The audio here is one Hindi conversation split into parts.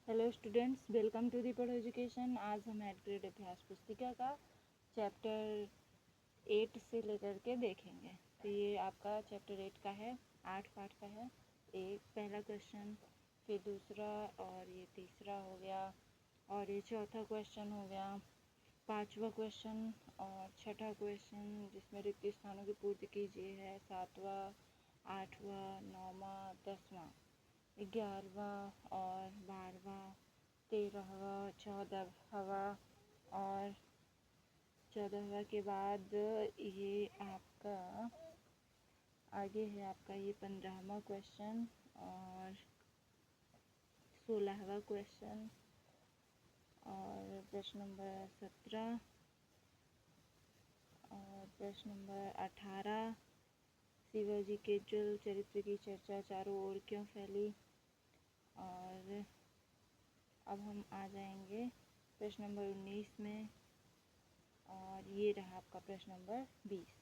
Hello students, welcome to the Padho education. आज हम एट ग्रेड इतिहास पुस्तिका का चैप्टर 8 से लेकर के देखेंगे। तो ये आपका चैप्टर 8 का है, 8 पार्ट का है। एक पहला क्वेश्चन, फिर दूसरा, और ये तीसरा हो गया, और ये चौथा क्वेश्चन हो गया, पांचवा क्वेश्चन और छठा क्वेश्चन जिसमें रिक्त स्थानों की पूर्ति कीजिए है, सातवां, आठवां, नौवां, 10वां, 11वां और 12वां, 13वां, 14वां और 14वां के बाद ये आपका आगे है आपका ये 15वां क्वेश्चन और 16वां क्वेश्चन और प्रश्न नंबर 17 और प्रश्न नंबर 18, शिवाजी के जल चरित्र की चर्चा चारों ओर क्यों फैली। और अब हम आ जाएंगे प्रश्न नंबर 19 में, और ये रहा आपका प्रश्न नंबर 20।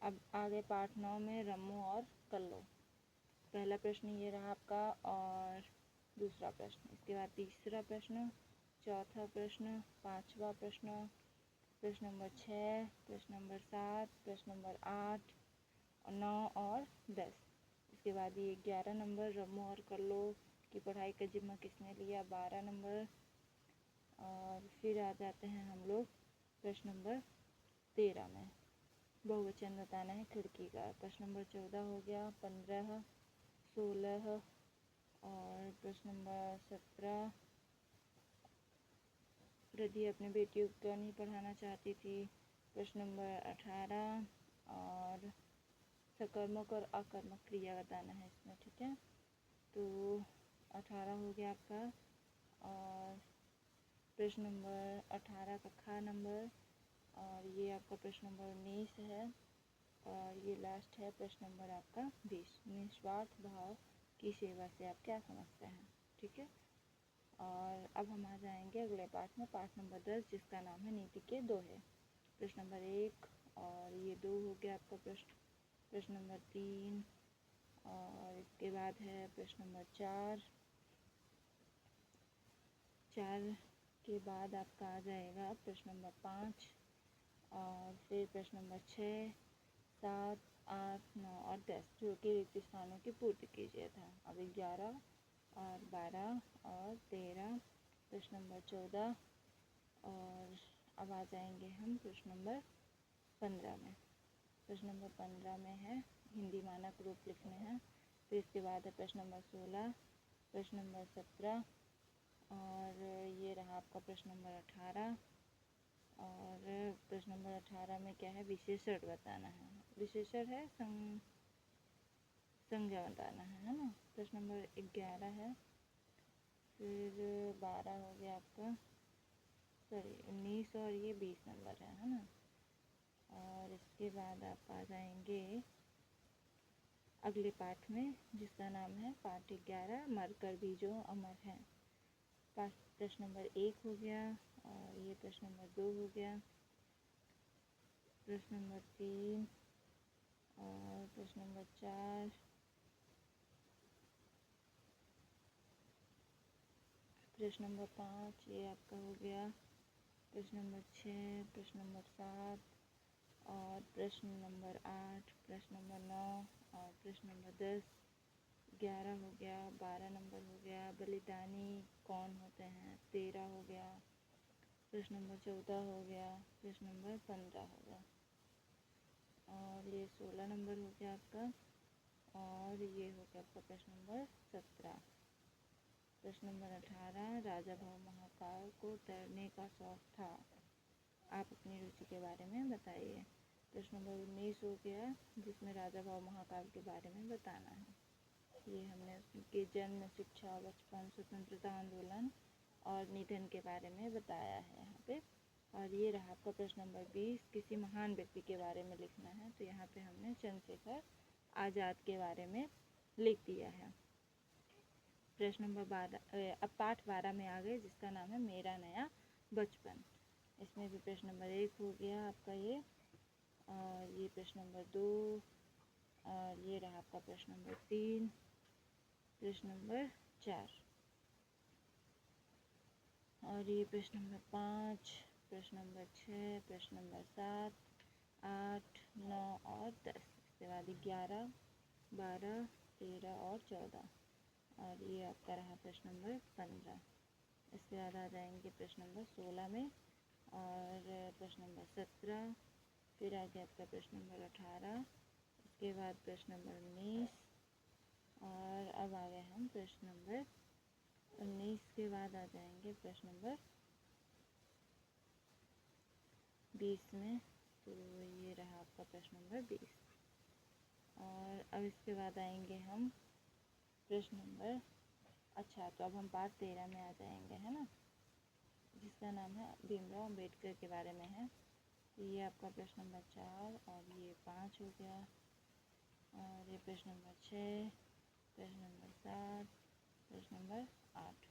अब आगे पार्ट 9 में रमो और कल्लो। पहला प्रश्न ये रहा आपका और दूसरा प्रश्न, इसके बाद तीसरा प्रश्न, चौथा प्रश्न, पांचवा प्रश्न, प्रश्न नंबर 6, प्रश्न नंबर 7, प्रश्न नंबर 8 और 9 और 10। इसके बाद ये 11 नंबर रमो और कल्लो की पढ़ाई का जिम्मा किसने लिया, 12 नंबर। और फिर आ जाते हैं हम लोग प्रश्न नंबर 13 में, बहुवचन बताना है खिड़की का। प्रश्न नंबर 14 हो गया, 15, 16 और प्रश्न नंबर 17, रिद्धि अपनी बेटियों को क्यों नहीं पढ़ाना चाहती थी। प्रश्न नंबर 18 और सकर्मक और अकर्मक क्रिया बताना है इसमें, ठीक है। तो 18 हो गया आपका, और प्रश्न नंबर 18 का खा नंबर, और ये आपका प्रश्न नंबर 19 है, और ये लास्ट है प्रश्न नंबर आपका 20। निस्वार्थ भाव की सेवा से आप क्या समझते हैं, ठीक है। और अब हम आ जाएंगे अगले पार्ट में, पार्ट नंबर 10 जिसका नाम है नीति के दोहे। प्रश्न नंबर 1 और ये 2 हो गया आपका प्रश्न। प्रश्न नंबर 3 और इसके बाद है प्रश्न नंबर 4 के बाद आपका आ जाएगा प्रश्न नंबर 5 और फिर प्रश्न नंबर 6, 7, 8, 9 और 10 जो कि रिक्त स्थानों की पूर्ति कीजिए था। अब 11 और 12 और 13, प्रश्न नंबर 14 और अब आ जाएंगे हम प्रश्न नंबर 15 में। प्रश्न नंबर 15 में है हिंदी मानक रूप लिखने हैं। फिर इसके बाद है प्रश्न नंबर 16, प्रश्न नंबर 17 और ये रहा आपका प्रश्न नंबर 18। और प्रश्न नंबर 18 में क्या है, विशेषण बताना है। विशेषण है संज्ञा बताना है ना। प्रश्न नंबर 11 है, फिर 12 हो गया आपका, सॉरी 19 और ये 20 नंबर है ना। और इसके बाद आप आ जाएंगे अगले पाठ में जिसका नाम है पाठ 11, मरकर भी जो अमर है। प्रश्न नंबर 1 हो गया, और ये प्रश्न नंबर 2 हो गया, प्रश्न नंबर 3 और प्रश्न नंबर 4, प्रश्न नंबर 5 ये आपका हो गया, प्रश्न नंबर 6, प्रश्न नंबर 7 और प्रश्न नंबर 8, प्रश्न नंबर 9 और प्रश्न नंबर 10, 11 हो गया, 12 नंबर हो गया, बलिदानी कौन होते हैं, 13 हो गया, प्रश्न नंबर 14 हो गया, प्रश्न नंबर 15 हो गया, और ये 16 नंबर हो गया आपका, और ये हो गया आपका प्रश्न नंबर 17। प्रश्न नंबर 18, राजा भाव महाकाल को तैरने का शौक था, आप अपनी रुचि के बारे में बताइए। प्रश्न नंबर 19 हो गया जिसमें राजा भाव महाकाल के बारे में बताना है। ये हमने उनके जन्म, शिक्षा, बचपन, स्वतंत्रता आंदोलन और निधन के बारे में बताया है यहाँ पे। और ये रहा आपका प्रश्न नंबर 20, किसी महान व्यक्ति के बारे में लिखना है। तो यहाँ पे हमने चंद्रशेखर आज़ाद के बारे में लिख दिया है। प्रश्न नंबर 12, अब पाठ 12 में आ गए जिसका नाम है मेरा नया बचपन। इसमें भी प्रश्न नंबर 1 हो गया आपका ये, और ये प्रश्न नंबर 2 और ये रहा आपका प्रश्न नंबर 3, प्रश्न नंबर 4 और ये प्रश्न नंबर 5, प्रश्न नंबर 6, प्रश्न नंबर 7, 8, 9 और 10। इसके बाद 11, 12, 13 और 14 और ये आपका रहा प्रश्न नंबर 15। इसके बाद आ जाएंगे प्रश्न नंबर 16 में और प्रश्न नंबर 17, फिर आ गया आपका प्रश्न नंबर 18, इसके बाद प्रश्न नंबर 19 और अब आ गए हम प्रश्न नंबर 19 के बाद आ जाएंगे प्रश्न नंबर 20 में। तो ये रहा आपका प्रश्न नंबर 20 और अब इसके बाद आएंगे हम प्रश्न नंबर, अच्छा तो अब हम पार्ट 13 में आ जाएंगे, है ना, जिसका नाम है भीमराव अम्बेडकर के बारे में है। तो ये आपका प्रश्न नंबर 4 और ये 5 हो गया और ये प्रश्न नंबर 6, प्रश्न नंबर 7, प्रश्न नंबर 8,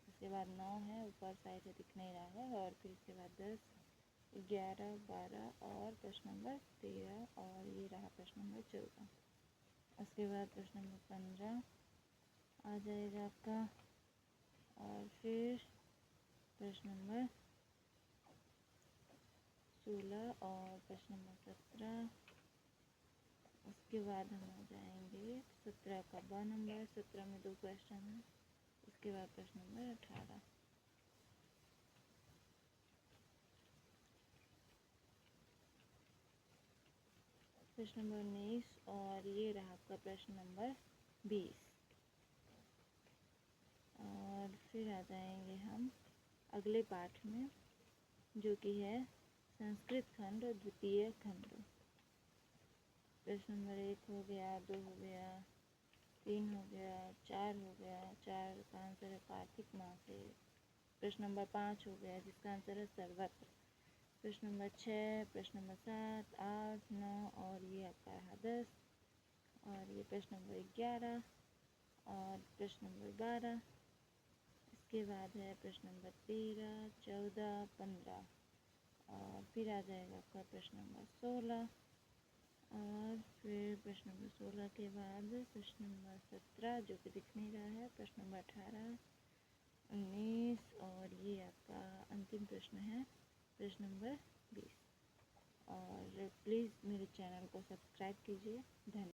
इसके बाद 9 है, ऊपर साइड से दिख नहीं रहा है और फिर इसके बाद 10, 11, 12 और प्रश्न नंबर 13 और ये रहा प्रश्न नंबर 14। उसके बाद प्रश्न नंबर 15 आ जाएगा आपका और फिर प्रश्न नंबर 16 और प्रश्न नंबर 17। उसके बाद हम आ जाएंगे 17 का ब नंबर, 17 में 2 क्वेश्चन है। उसके बाद प्रश्न नंबर 18, प्रश्न नंबर 19 और ये रहा आपका प्रश्न नंबर 20 और फिर आ जाएंगे हम अगले पाठ में जो कि है संस्कृत खंड और द्वितीय खंड। प्रश्न नंबर 1 हो गया, 2 हो गया, 3 हो गया, 4 हो गया, 4 का आंसर है कार्तिक माह से। प्रश्न नंबर 5 हो गया जिसका आंसर है सर्वत्र। प्रश्न नंबर 6, प्रश्न नंबर 7, 8, 9 और ये आपका रहा 10 और ये प्रश्न नंबर 11 और प्रश्न नंबर 12। इसके बाद है प्रश्न नंबर 13, 14, 15 और फिर आ जाएगा आपका प्रश्न नंबर 16 और फिर प्रश्न नंबर 16 के बाद प्रश्न नंबर 17 जो कि दिख नहीं रहा है, प्रश्न नंबर 18, 19 और ये आपका अंतिम प्रश्न है प्रश्न नंबर 20। और प्लीज़ मेरे चैनल को सब्सक्राइब कीजिए। धन्यवाद।